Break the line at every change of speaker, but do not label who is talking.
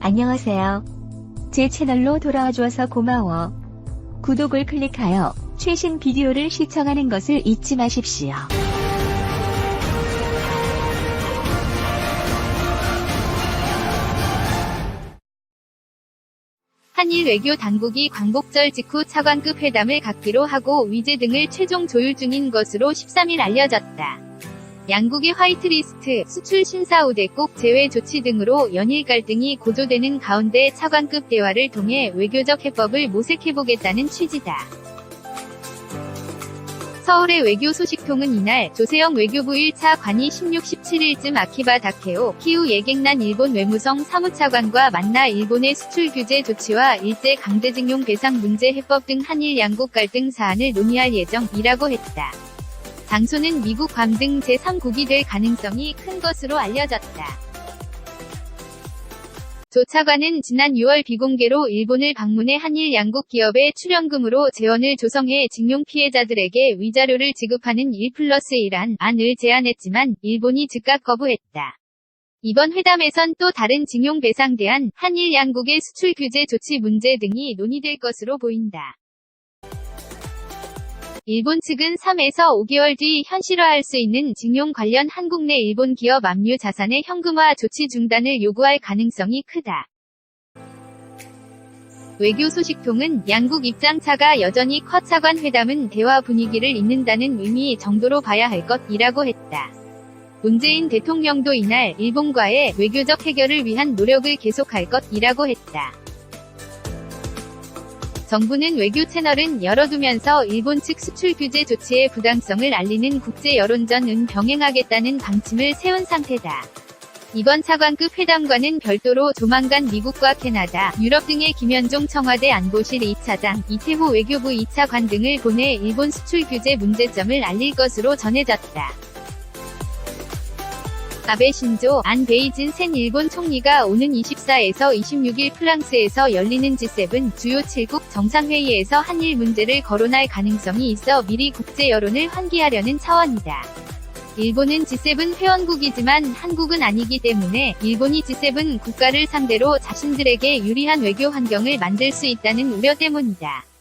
안녕하세요. 제 채널로 돌아와 주어서 고마워. 구독을 클릭하여 최신 비디오를 시청하는 것을 잊지 마십시오.
한일 외교 당국이 광복절 직후 차관급 회담을 갖기로 하고 위제 등을 최종 조율 중인 것으로 13일 알려졌다. 양국의 화이트리스트, 수출 심사 우대국 제외 조치 등으로 연일 갈등이 고조되는 가운데 차관급 대화를 통해 외교적 해법을 모색해보겠다는 취지다. 서울의 외교 소식통은 이날 조세영 외교부 1차 관이 16, 17일쯤 아키바 다케오 키우 예갱난 일본 외무성 사무차관과 만나 일본의 수출 규제 조치와 일제 강제징용 배상 문제 해법 등 한일 양국 갈등 사안을 논의할 예정이라고 했다. 장소는 미국 괌 등 제3국이 될 가능성이 큰 것으로 알려졌다. 조 차관은 지난 6월 비공개로 일본을 방문해 한일 양국 기업의 출연금으로 재원을 조성해 징용 피해자들에게 위자료를 지급하는 1+1 안을 제안했지만 일본이 즉각 거부했다. 이번 회담에선 또 다른 징용 배상 대안, 한일 양국의 수출 규제 조치 문제 등이 논의될 것으로 보인다. 일본 측은 3에서 5개월 뒤 현실화할 수 있는 징용 관련 한국 내 일본 기업 압류 자산의 현금화 조치 중단을 요구할 가능성이 크다. 외교 소식통은 양국 입장차가 여전히 커 차관 회담은 대화 분위기를 잇는다는 의미 정도로 봐야 할 것이라고 했다. 문재인 대통령도 이날 일본과의 외교적 해결을 위한 노력을 계속할 것이라고 했다. 정부는 외교 채널은 열어두면서 일본 측 수출 규제 조치의 부당성을 알리는 국제 여론전은 병행하겠다는 방침을 세운 상태다. 이번 차관급 회담과는 별도로 조만간 미국과 캐나다, 유럽 등의 김현종 청와대 안보실 2차장, 이태호 외교부 2차 관 등을 보내 일본 수출 규제 문제점을 알릴 것으로 전해졌다. 아베 신조, 안 베이진 센 일본 총리가 오는 24에서 26일 프랑스에서 열리는 G7 주요 7국 정상회의에서 한일 문제를 거론할 가능성이 있어 미리 국제 여론을 환기하려는 차원이다. 일본은 G7 회원국이지만 한국은 아니기 때문에 일본이 G7 국가를 상대로 자신들에게 유리한 외교 환경을 만들 수 있다는 우려 때문이다.